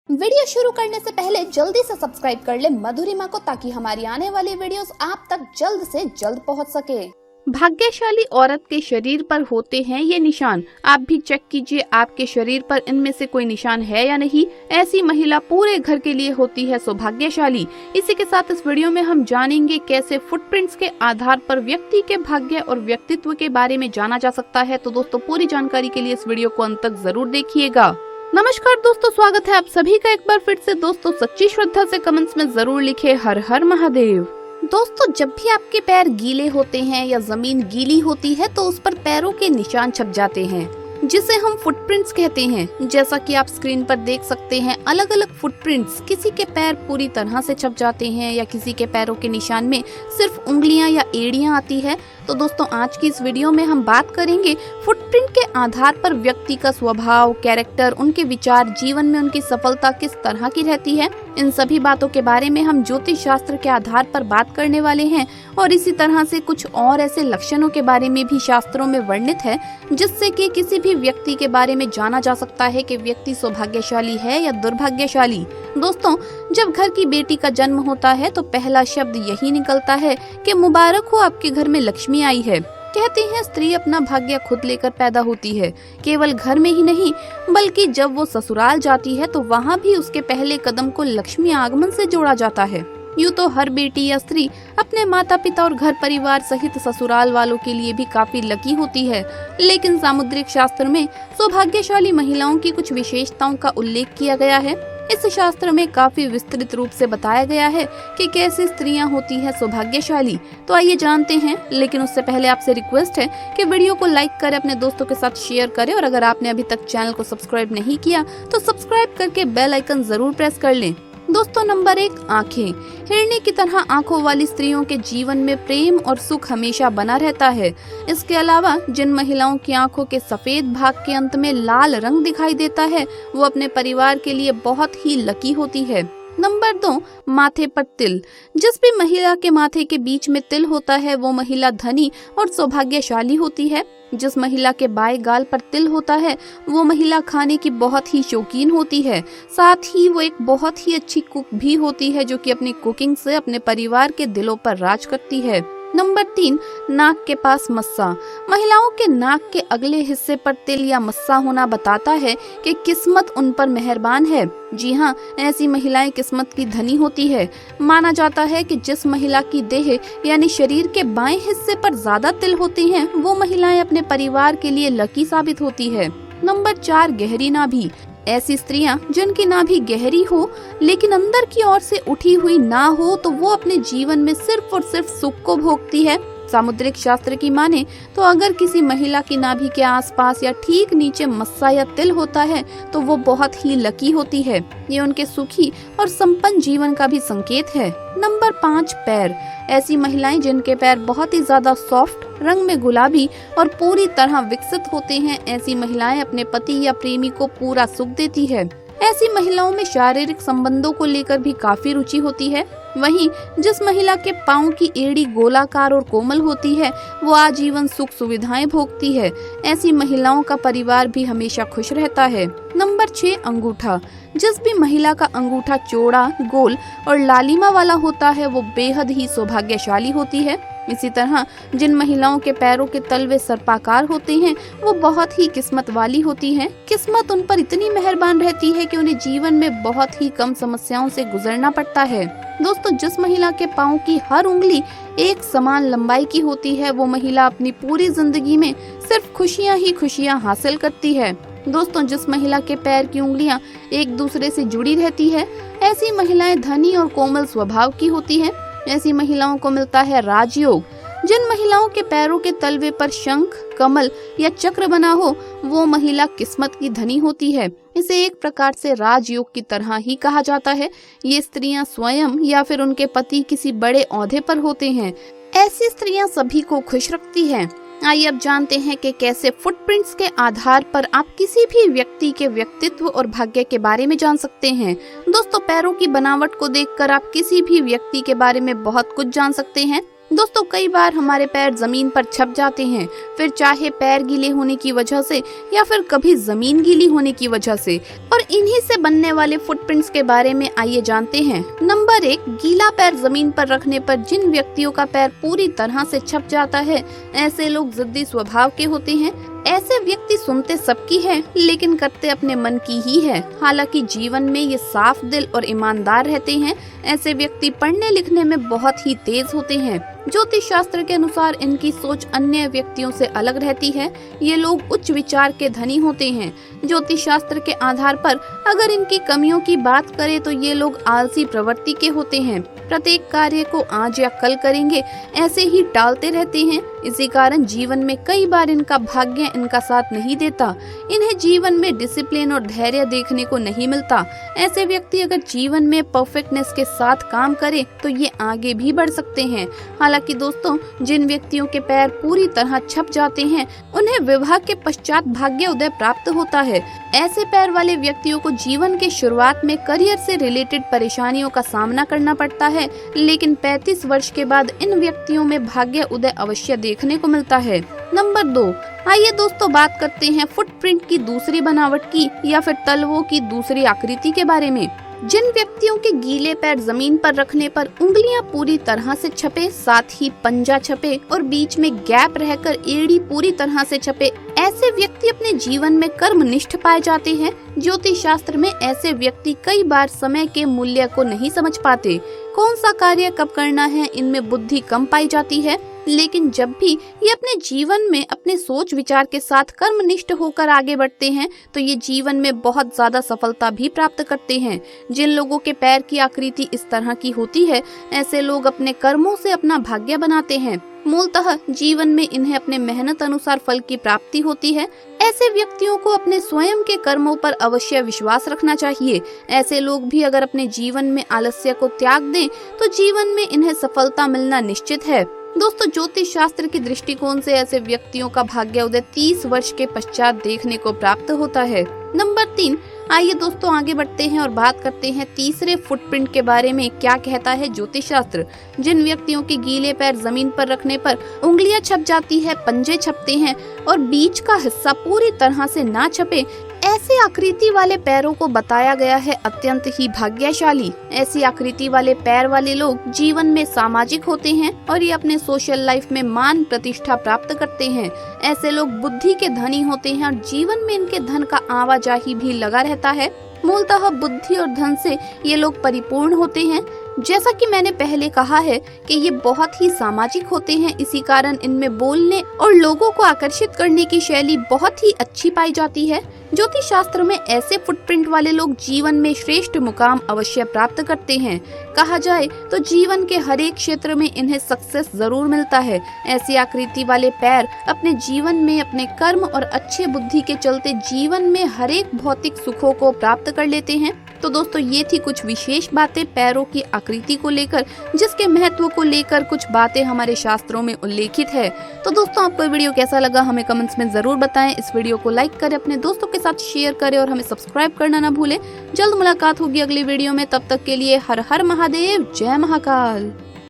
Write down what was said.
Video शुरू करने से पहले जल्दी से सब्सक्राइब कर ले मधुरिमा को, ताकि हमारी आने वाली वीडियोस आप तक जल्द से जल्द पहुंच सके। भाग्यशाली औरत के शरीर पर होते हैं ये निशान। आप भी चेक कीजिए आपके शरीर पर इनमें से कोई निशान है या नहीं। ऐसी महिला पूरे घर के लिए होती है सौभाग्यशाली। इसी के साथ इस वीडियो में हम जानेंगे कैसे फुटप्रिंट्स के आधार पर व्यक्ति के भाग्य और व्यक्तित्व के बारे में जाना जा सकता है। तो दोस्तों, पूरी जानकारी के लिए इस वीडियो को अंत तक जरूर देखिएगा। नमस्कार दोस्तों, स्वागत है आप सभी का एक बार फिर से। दोस्तों, सच्ची श्रद्धा से कमेंट्स में जरूर लिखे हर हर महादेव। दोस्तों, जब भी आपके पैर गीले होते हैं या जमीन गीली होती है तो उस पर पैरों के निशान छप जाते हैं, जिसे हम फुटप्रिंट्स कहते हैं। जैसा कि आप स्क्रीन पर देख सकते हैं, अलग अलग फुटप्रिंट्स, किसी के पैर पूरी तरह से छप जाते हैं या किसी के पैरों के निशान में सिर्फ उंगलियां या एड़ियां आती है। तो दोस्तों, आज की इस वीडियो में हम बात करेंगे फुटप्रिंट के आधार पर व्यक्ति का स्वभाव, कैरेक्टर, उनके विचार, जीवन में उनकी सफलता किस तरह की रहती है। इन सभी बातों के बारे में हम ज्योतिष शास्त्र के आधार पर बात करने वाले हैं और इसी तरह से कुछ और ऐसे लक्षणों के बारे में भी शास्त्रों में वर्णित है, जिससे कि किसी भी व्यक्ति के बारे में जाना जा सकता है कि व्यक्ति सौभाग्यशाली है या दुर्भाग्यशाली। दोस्तों, जब घर की बेटी का जन्म होता है तो पहला शब्द यही निकलता है कि मुबारक हो, आपके घर में लक्ष्मी आई है। कहते हैं स्त्री अपना भाग्य खुद लेकर पैदा होती है। केवल घर में ही नहीं, बल्कि जब वो ससुराल जाती है तो वहाँ भी उसके पहले कदम को लक्ष्मी आगमन से जोड़ा जाता है। यूँ तो हर बेटी या स्त्री अपने माता पिता और घर परिवार सहित ससुराल वालों के लिए भी काफी लकी होती है, लेकिन सामुद्रिक शास्त्र में सौभाग्यशाली महिलाओं की कुछ विशेषताओं का उल्लेख किया गया है। इस शास्त्र में काफी विस्तृत रूप से बताया गया है कि कैसे स्त्रियां होती हैं सौभाग्यशाली। तो आइए जानते हैं, लेकिन उससे पहले आपसे रिक्वेस्ट है कि वीडियो को लाइक करें, अपने दोस्तों के साथ शेयर करें और अगर आपने अभी तक चैनल को सब्सक्राइब नहीं किया तो सब्सक्राइब करके बेल आइकन जरूर प्रेस कर लें। दोस्तों, नंबर 1, आँखें। हिरनी की तरह आँखों वाली स्त्रियों के जीवन में प्रेम और सुख हमेशा बना रहता है। इसके अलावा जिन महिलाओं की आँखों के सफेद भाग के अंत में लाल रंग दिखाई देता है, वो अपने परिवार के लिए बहुत ही लकी होती है। नंबर 2, माथे पर तिल। जिस भी महिला के माथे के बीच में तिल होता है वो महिला धनी और सौभाग्यशाली होती है। जिस महिला के बाएं गाल पर तिल होता है वो महिला खाने की बहुत ही शौकीन होती है। साथ ही वो एक बहुत ही अच्छी कुक भी होती है, जो कि अपनी कुकिंग से अपने परिवार के दिलों पर राज करती है। नंबर 3, नाक के पास मस्सा। महिलाओं के नाक के अगले हिस्से पर तिल या मस्सा होना बताता है कि किस्मत उन पर मेहरबान है। जी हाँ, ऐसी महिलाएं किस्मत की धनी होती है। माना जाता है कि जिस महिला की देह यानी शरीर के बाएं हिस्से पर ज्यादा तिल होते हैं वो महिलाएं अपने परिवार के लिए लकी साबित होती है। नंबर 4, गहरी नाभि। ऐसी स्त्रियां जिनकी नाभि गहरी हो लेकिन अंदर की ओर से उठी हुई ना हो तो वो अपने जीवन में सिर्फ और सिर्फ सुख को भोगती है। सामुद्रिक शास्त्र की माने तो अगर किसी महिला की नाभि के आसपास या ठीक नीचे मस्सा या तिल होता है तो वो बहुत ही लकी होती है। ये उनके सुखी और संपन्न जीवन का भी संकेत है। नंबर 5, पैर। ऐसी महिलाएं जिनके पैर बहुत ही ज्यादा सॉफ्ट, रंग में गुलाबी और पूरी तरह विकसित होते हैं, ऐसी महिलाएं अपने पति या प्रेमी को पूरा सुख देती है। ऐसी महिलाओं में शारीरिक संबंधों को लेकर भी काफी रुचि होती है। वहीं जिस महिला के पाँव की एड़ी गोलाकार और कोमल होती है वो आजीवन सुख सुविधाएं भोगती है। ऐसी महिलाओं का परिवार भी हमेशा खुश रहता है। नंबर 6, अंगूठा। जिस भी महिला का अंगूठा चौड़ा, गोल और लालिमा वाला होता है वो बेहद ही सौभाग्यशाली होती है। इसी तरह जिन महिलाओं के पैरों के तलवे सर्पाकार होते हैं वो बहुत ही किस्मत वाली होती हैं। किस्मत उन पर इतनी मेहरबान रहती है कि उन्हें जीवन में बहुत ही कम समस्याओं से गुजरना पड़ता है। दोस्तों, जिस महिला के पाँव की हर उंगली एक समान लंबाई की होती है वो महिला अपनी पूरी जिंदगी में सिर्फ खुशियाँ ही खुशियाँ हासिल करती है। दोस्तों, जिस महिला के पैर की उंगलियां एक दूसरे से जुड़ी रहती है, ऐसी महिलाएं धनी और कोमल स्वभाव की होती हैं। ऐसी महिलाओं को मिलता है राजयोग। जिन महिलाओं के पैरों के तलवे पर शंख, कमल या चक्र बना हो वो महिला किस्मत की धनी होती है। इसे एक प्रकार से राजयोग की तरह ही कहा जाता है। ये स्त्रियां स्वयं या फिर उनके पति किसी बड़े ओहदे पर होते हैं। ऐसी स्त्रियां सभी को खुश रखती हैं। आइए अब जानते हैं कि कैसे फुटप्रिंट्स के आधार पर आप किसी भी व्यक्ति के व्यक्तित्व और भाग्य के बारे में जान सकते हैं। दोस्तों, पैरों की बनावट को देखकर आप किसी भी व्यक्ति के बारे में बहुत कुछ जान सकते हैं। दोस्तों कई बार हमारे पैर जमीन पर छप जाते हैं, फिर चाहे पैर गीले होने की वजह से या फिर कभी जमीन गीली होने की वजह से। और इन्हीं से बनने वाले फुटप्रिंट्स के बारे में आइए जानते हैं। नंबर 1, गीला पैर जमीन पर रखने पर जिन व्यक्तियों का पैर पूरी तरह से छप जाता है, ऐसे लोग जिद्दी स्वभाव के होते हैं। ऐसे व्यक्ति सुनते सबकी है लेकिन करते अपने मन की ही है। हालांकि जीवन में ये साफ दिल और ईमानदार रहते हैं। ऐसे व्यक्ति पढ़ने लिखने में बहुत ही तेज होते हैं। ज्योतिष शास्त्र के अनुसार इनकी सोच अन्य व्यक्तियों से अलग रहती है। ये लोग उच्च विचार के धनी होते हैं। ज्योतिष शास्त्र के आधार पर अगर इनकी कमियों की बात करें तो ये लोग आलसी प्रवृत्ति के होते हैं। प्रत्येक कार्य को आज या कल करेंगे ऐसे ही टालते रहते हैं। इसी कारण जीवन में कई बार इनका भाग्य इनका साथ नहीं देता। इन्हें जीवन में डिसिप्लिन और धैर्य देखने को नहीं मिलता। ऐसे व्यक्ति अगर जीवन में परफेक्टनेस के साथ काम करें तो ये आगे भी बढ़ सकते हैं। हालांकि दोस्तों, जिन व्यक्तियों के पैर पूरी तरह छप जाते हैं उन्हें विवाह के पश्चात भाग्य उदय प्राप्त होता है। ऐसे पैर वाले व्यक्तियों को जीवन के शुरुआत में करियर से रिलेटेड परेशानियों का सामना करना पड़ता है, लेकिन 35 वर्ष के बाद इन व्यक्तियों में भाग्य उदय अवश्य देखने को मिलता है। नंबर 2, आइए दोस्तों बात करते हैं फुटप्रिंट की दूसरी बनावट की या फिर तलवों की दूसरी आकृति के बारे में। जिन व्यक्तियों के गीले पैर जमीन पर रखने पर उंगलियां पूरी तरह से छपे, साथ ही पंजा छपे और बीच में गैप रहकर एड़ी पूरी तरह से छपे, ऐसे व्यक्ति अपने जीवन में कर्मनिष्ठ पाए जाते हैं। ज्योतिष शास्त्र में ऐसे व्यक्ति कई बार समय के मूल्य को नहीं समझ पाते। कौन सा कार्य कब करना है, इनमें बुद्धि कम पाई जाती है। लेकिन जब भी ये अपने जीवन में अपने सोच विचार के साथ कर्मनिष्ठ होकर आगे बढ़ते हैं तो ये जीवन में बहुत ज्यादा सफलता भी प्राप्त करते हैं। जिन लोगों के पैर की आकृति इस तरह की होती है, ऐसे लोग अपने कर्मों से अपना भाग्य बनाते हैं। मूलतः जीवन में इन्हें अपने मेहनत अनुसार फल की प्राप्ति होती है। ऐसे व्यक्तियों को अपने स्वयं के कर्मों पर अवश्य विश्वास रखना चाहिए। ऐसे लोग भी अगर अपने जीवन में आलस्य को त्याग दें तो जीवन में इन्हें सफलता मिलना निश्चित है। दोस्तों, ज्योतिष शास्त्र के दृष्टिकोण से ऐसे व्यक्तियों का भाग्य उदय 30 वर्ष के पश्चात देखने को प्राप्त होता है। नंबर 3, आइए दोस्तों आगे बढ़ते हैं और बात करते हैं तीसरे फुटप्रिंट के बारे में। क्या कहता है ज्योतिष शास्त्र। जिन व्यक्तियों के गीले पैर जमीन पर रखने पर उंगलियां छप जाती है, पंजे छपते हैं और बीच का हिस्सा पूरी तरह से ना छपे, ऐसी आकृति वाले पैरों को बताया गया है अत्यंत ही भाग्यशाली। ऐसी आकृति वाले पैर वाले लोग जीवन में सामाजिक होते हैं और ये अपने सोशल लाइफ में मान प्रतिष्ठा प्राप्त करते हैं। ऐसे लोग बुद्धि के धनी होते हैं और जीवन में इनके धन का आवाजाही भी लगा रहता है। मूलतः बुद्धि और धन से ये लोग परिपूर्ण होते हैं। जैसा कि मैंने पहले कहा है कि ये बहुत ही सामाजिक होते हैं, इसी कारण इनमें बोलने और लोगों को आकर्षित करने की शैली बहुत ही अच्छी पाई जाती है। ज्योतिष शास्त्र में ऐसे फुटप्रिंट वाले लोग जीवन में श्रेष्ठ मुकाम अवश्य प्राप्त करते हैं। कहा जाए तो जीवन के हर एक क्षेत्र में इन्हें सक्सेस जरूर मिलता है। ऐसी आकृति वाले पैर अपने जीवन में अपने कर्म और अच्छे बुद्धि के चलते जीवन में हर एक भौतिक सुखों को प्राप्त कर लेते हैं। तो दोस्तों, ये थी कुछ विशेष बातें पैरों की आकृति को लेकर, जिसके महत्व को लेकर कुछ बातें हमारे शास्त्रों में उल्लेखित है। तो दोस्तों, आपको ये वीडियो कैसा लगा हमें कमेंट्स में जरूर बताएं। इस वीडियो को लाइक करें, अपने दोस्तों के साथ शेयर करें और हमें सब्सक्राइब करना ना भूलें। जल्द मुलाकात होगी अगली वीडियो में। तब तक के लिए हर हर महादेव, जय महाकाल।